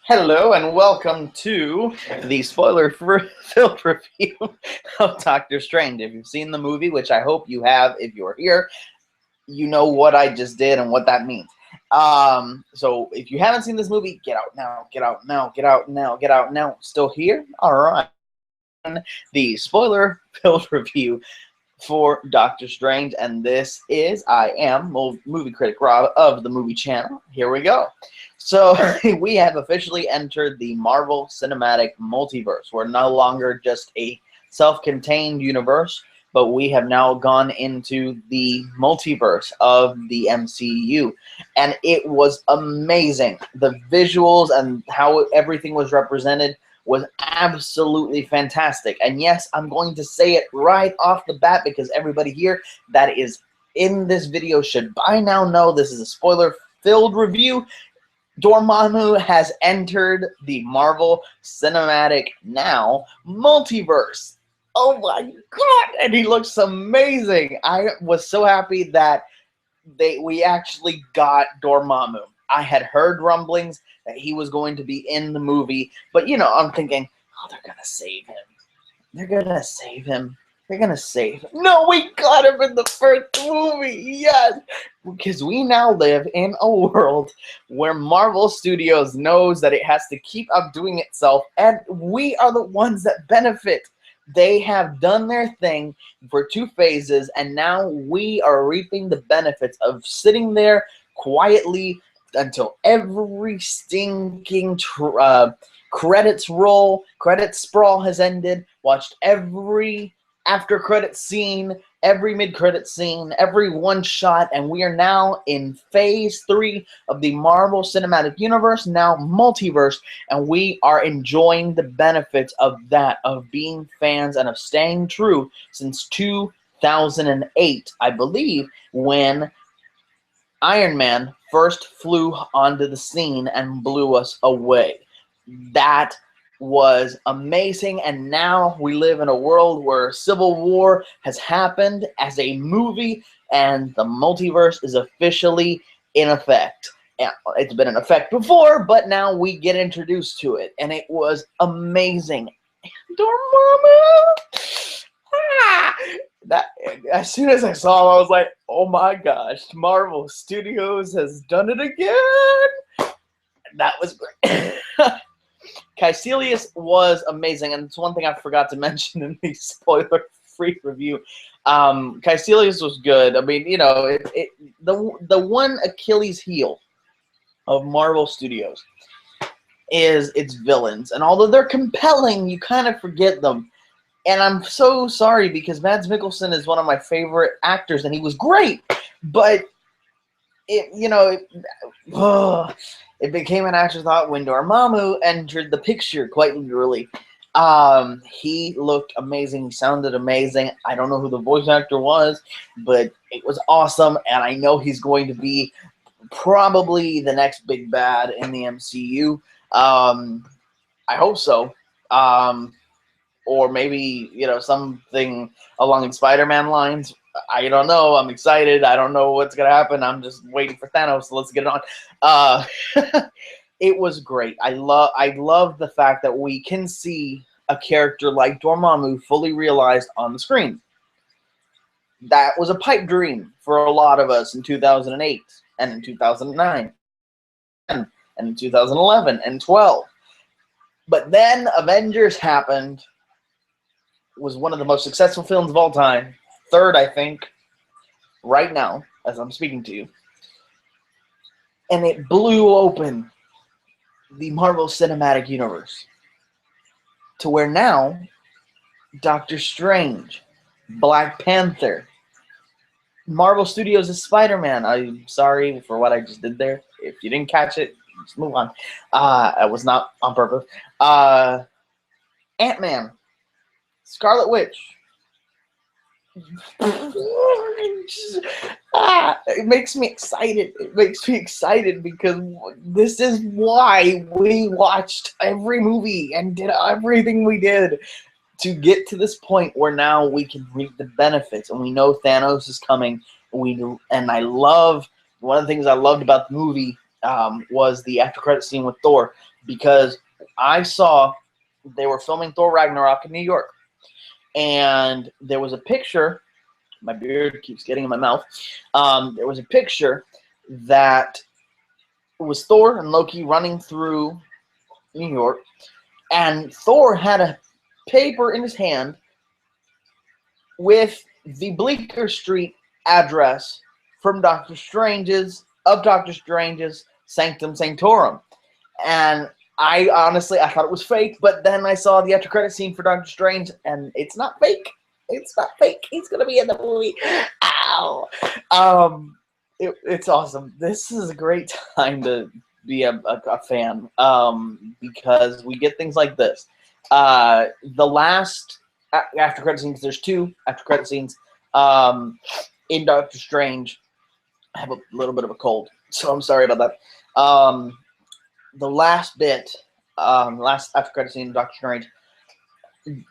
Hello and welcome to the spoiler-filled review of Doctor Strange. If you've seen the movie, which I hope you have, if you're here, you know what I just did and what that means. So if you haven't seen this movie, get out now, get out now, get out now, get out now. Still here? All right. The spoiler-filled review for Doctor Strange, and this is I am movie critic Rob of the Movie Channel. Here we go. So we have officially entered the Marvel Cinematic Multiverse. We're no longer just a self-contained universe, but we have now gone into the multiverse of the MCU, and it was amazing. The visuals and how everything was represented was absolutely fantastic. And yes, I'm going to say it right off the bat because everybody here that is in this video should by now know this is a spoiler-filled review. Dormammu has entered the Marvel Cinematic Multiverse. Oh my god, and he looks amazing. I was so happy that we actually got Dormammu. I had heard rumblings that he was going to be in the movie, but you know, I'm thinking, oh, they're gonna save him. They're gonna save him. They're gonna save him. No, we got him in the first movie. Yes, because we now live in a world where Marvel Studios knows that it has to keep outdoing itself, and we are the ones that benefit. They have done their thing for 2 phases, and now we are reaping the benefits of sitting there quietly until every stinking credits roll, credit sprawl has ended, watched every after credit scene, every mid-credit scene, every one shot, and we are now in phase 3 of the Marvel Cinematic Universe, now multiverse, and we are enjoying the benefits of that, of being fans and of staying true since 2008, I believe, when Iron Man first flew onto the scene and blew us away. That was amazing, and now we live in a world where Civil War has happened as a movie, and the multiverse is officially in effect. It's been in effect before, but now we get introduced to it, and it was amazing. Dormammu! That, as soon as I saw him, I was like, oh my gosh, Marvel Studios has done it again. That was great. Caecilius was amazing, and it's one thing I forgot to mention in the spoiler-free review. Caecilius was good. I mean, you know, the one Achilles heel of Marvel Studios is its villains, and although they're compelling, you kind of forget them. And I'm so sorry because Mads Mikkelsen is one of my favorite actors, and he was great. But it became an afterthought when Dormammu entered the picture, quite literally. He looked amazing. He sounded amazing. I don't know who the voice actor was, but it was awesome. And I know he's going to be probably the next big bad in the MCU. I hope so. Or maybe, you know, something along Spider-Man lines. I don't know. I'm excited. I don't know what's going to happen. I'm just waiting for Thanos, so let's get it on. It was great. I love the fact that we can see a character like Dormammu fully realized on the screen. That was a pipe dream for a lot of us in 2008 and in 2009 and in 2011 and 12. But then Avengers happened. Was one of the most successful films of all time. 3rd, I think, right now, as I'm speaking to you. And it blew open the Marvel Cinematic Universe to where now Doctor Strange, Black Panther, Marvel Studios' Spider-Man. I'm sorry for what I just did there. If you didn't catch it, just move on. It was not on purpose. Ant-Man, Scarlet Witch. It makes me excited. It makes me excited because this is why we watched every movie and did everything we did to get to this point where now we can reap the benefits, and we know Thanos is coming. And I love one of the things I loved about the movie was the after credit scene with Thor, because I saw they were filming Thor Ragnarok in New York, and there was a picture. My beard keeps getting in my mouth. There was a picture that was Thor and Loki running through New York, and Thor had a paper in his hand with the Bleecker Street address from Doctor Strange's Sanctum Sanctorum. And I honestly, I thought it was fake, but then I saw the after credit scene for Doctor Strange, and it's not fake. It's not fake. He's gonna be in the movie. Ow! It's awesome. This is a great time to be a fan, because we get things like this. The last after credit scenes, there's 2 after credit scenes in Doctor Strange. I have a little bit of a cold, so I'm sorry about that. The last bit, last after credit scene in Doctor Strange,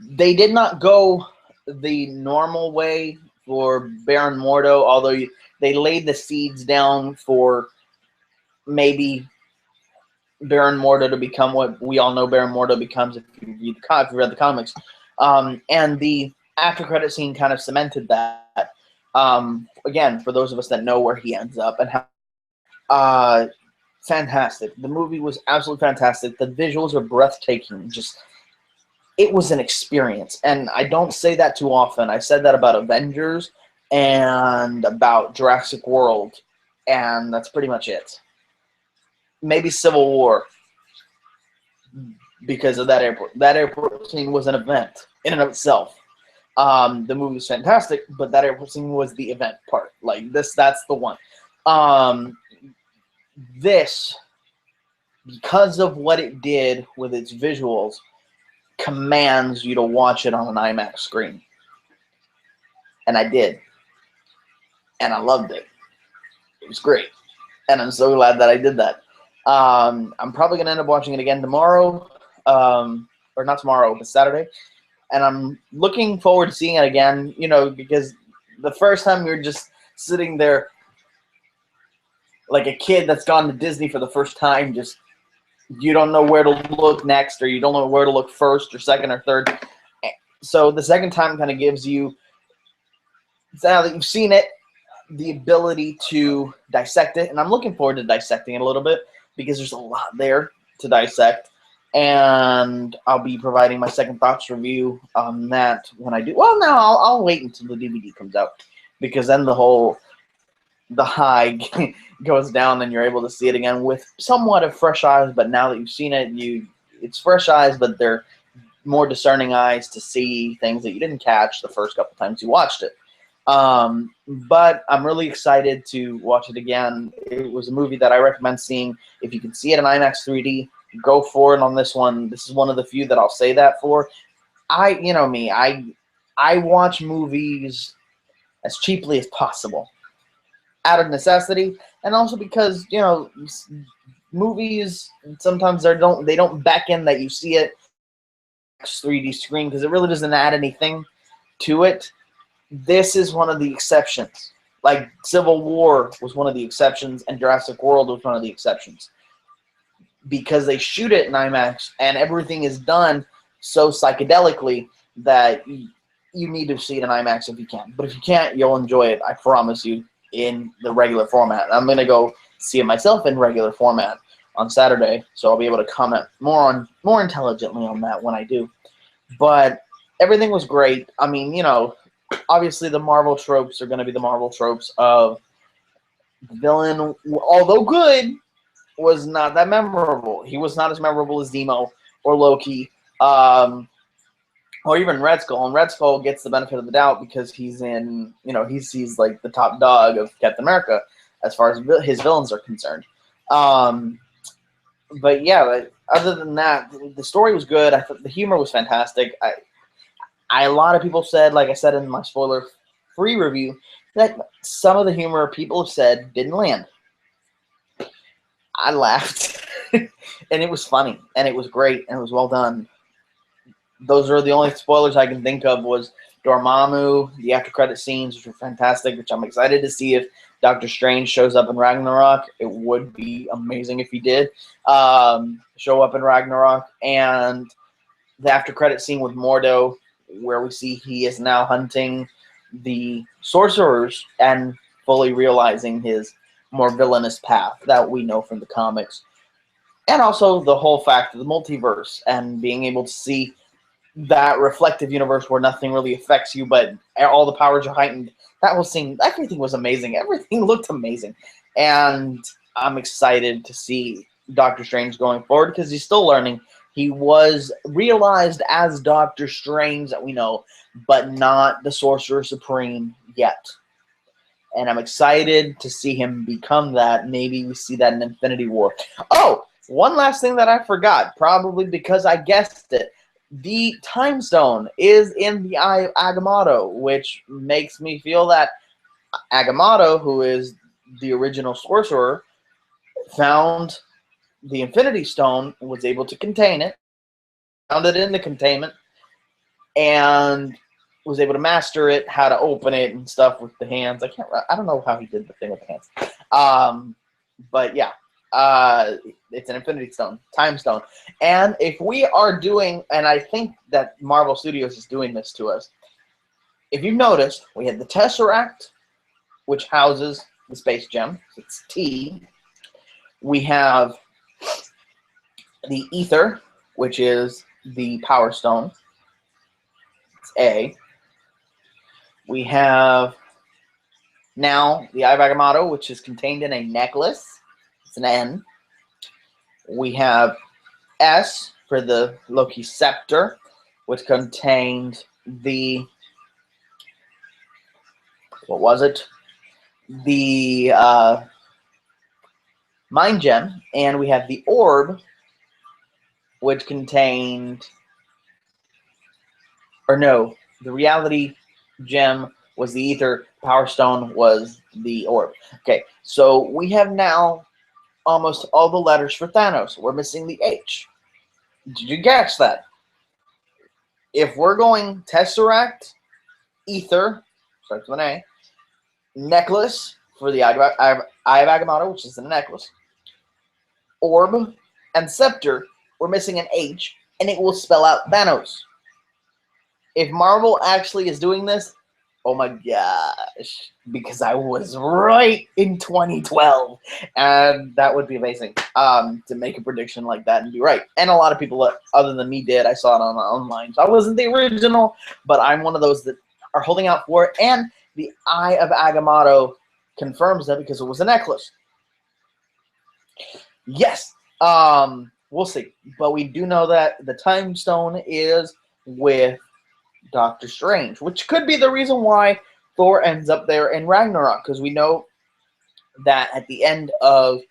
they did not go the normal way for Baron Mordo, although they laid the seeds down for maybe Baron Mordo to become what we all know Baron Mordo becomes if you read the comics. And the after credit scene kind of cemented that. Again, for those of us that know where he ends up and how fantastic. The movie was absolutely fantastic. The visuals are breathtaking. It was an experience, and I don't say that too often. I said that about Avengers and about Jurassic World, and that's pretty much it. Maybe Civil War, because of that airport. That airport scene was an event in and of itself. The movie was fantastic, but that airport scene was the event part. Like that's the one. This, because of what it did with its visuals, commands you to watch it on an IMAX screen. And I did. And I loved it. It was great. And I'm so glad that I did that. I'm probably going to end up watching it again tomorrow. Or not tomorrow, but Saturday. And I'm looking forward to seeing it again, because the first time you're just sitting there like a kid that's gone to Disney for the first time, just you don't know where to look next, or you don't know where to look first or second or third. So the second time kind of gives you, now that you've seen it, the ability to dissect it. And I'm looking forward to dissecting it a little bit, because there's a lot there to dissect. And I'll be providing my second thoughts review on that when I do. Well, no, I'll wait until the DVD comes out, because then the high goes down and you're able to see it again with somewhat of fresh eyes. But now that you've seen it, it's fresh eyes, but they're more discerning eyes to see things that you didn't catch the first couple times you watched it. But I'm really excited to watch it again. It was a movie that I recommend seeing. If you can see it in IMAX 3D, go for it on this one. This is one of the few that I'll say that for. You know me, I watch movies as cheaply as possible, out of necessity, and also because movies sometimes they don't beckon that you see it 3D screen, because it really doesn't add anything to it. This is one of the exceptions. Like Civil War was one of the exceptions, and Jurassic World was one of the exceptions, because they shoot it in IMAX and everything is done so psychedelically that you need to see it in IMAX if you can. But if you can't, you'll enjoy it, I promise you, in the regular format. I'm going to go see it myself in regular format on Saturday, so I'll be able to comment more intelligently on that when I do. But everything was great. I mean, obviously the Marvel tropes are going to be the Marvel tropes of the villain, although good, was not that memorable. He was not as memorable as Zemo or Loki, or even Red Skull. And Red Skull gets the benefit of the doubt because he's in, he's like the top dog of Captain America as far as his villains are concerned. But yeah, other than that, the story was good. I thought the humor was fantastic. A lot of people said, like I said in my spoiler-free review, that some of the humor people have said didn't land. I laughed, and it was funny, and it was great, and it was well done. Those are the only spoilers I can think of, was Dormammu, the after-credit scenes, which were fantastic, which I'm excited to see if Doctor Strange shows up in Ragnarok. It would be amazing if he did show up in Ragnarok. And the after credit scene with Mordo, where we see he is now hunting the sorcerers and fully realizing his more villainous path that we know from the comics. And also the whole fact of the multiverse and being able to see that reflective universe where nothing really affects you, but all the powers are heightened. That whole scene, everything was amazing. Everything looked amazing. And I'm excited to see Doctor Strange going forward because he's still learning. He was realized as Doctor Strange that we know, but not the Sorcerer Supreme yet. And I'm excited to see him become that. Maybe we see that in Infinity War. Oh, one last thing that I forgot, probably because I guessed it. The Time Stone is in the Eye of Agamotto, which makes me feel that Agamotto, who is the original sorcerer, found the Infinity Stone and was able to contain it, found it in the containment, and was able to master it, how to open it and stuff with the hands. I don't know how he did the thing with the hands. But yeah. It's an Infinity Stone, Time Stone. And if we are doing, and I think that Marvel Studios is doing this to us, if you've noticed, we had the Tesseract, which houses the Space Gem. It's T. We have the Ether, which is the Power Stone. It's A. We have now the Eye of Agamotto, which is contained in a necklace. It's an N. We have S for the Loki Scepter, which contained the, what was it? The Mind Gem. And we have the Orb, which contained, or no, the Reality Gem was the Ether, Power Stone was the Orb. Okay, so we have now almost all the letters for Thanos. We're missing the H. Did you catch that? If we're going Tesseract, Ether, starts with an A, necklace for the Eye of Agamotto, which is a necklace, Orb, and Scepter, we're missing an H, and it will spell out Thanos. If Marvel actually is doing this, oh my gosh, because I was right in 2012, and that would be amazing to make a prediction like that and be right. And a lot of people other than me did. I saw it online, so I wasn't the original, but I'm one of those that are holding out for it. And the Eye of Agamotto confirms that because it was a necklace. Yes, we'll see, but we do know that the Time Stone is with Doctor Strange, which could be the reason why Thor ends up there in Ragnarok, because we know that at the end of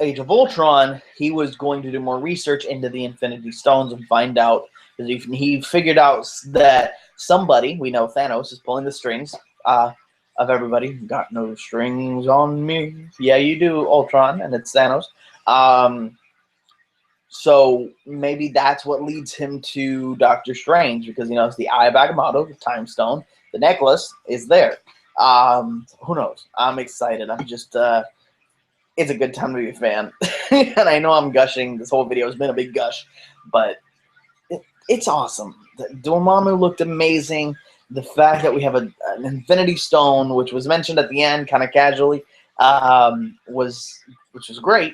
Age of Ultron, he was going to do more research into the Infinity Stones and find out, because he figured out that somebody, we know Thanos, is pulling the strings of everybody. Got no strings on me. Yeah, you do, Ultron, and it's Thanos. So maybe that's what leads him to Doctor Strange, because, you know, it's the Eye of Agamotto, the Time Stone, the necklace is there. Who knows? I'm excited. I'm just, it's a good time to be a fan. And I know I'm gushing. This whole video has been a big gush, but it's awesome. Dormammu looked amazing. The fact that we have an Infinity Stone, which was mentioned at the end kind of casually, which was great.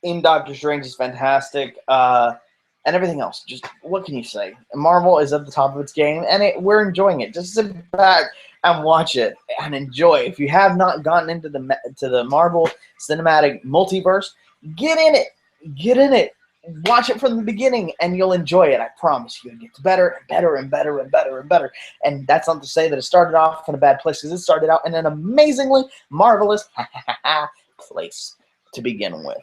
In Doctor Strange is fantastic, and everything else. Just what can you say? Marvel is at the top of its game, and we're enjoying it. Just sit back and watch it and enjoy. If you have not gotten into the Marvel Cinematic Multiverse, get in it. Get in it. Watch it from the beginning, and you'll enjoy it. I promise you. It gets better and better and better and better and better. And that's not to say that it started off in a bad place, because it started out in an amazingly marvelous place to begin with.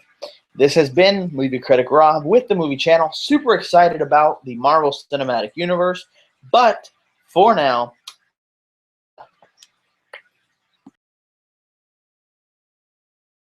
This has been Movie Critic Rob with the Movie Channel. Super excited about the Marvel Cinematic Universe. But for now,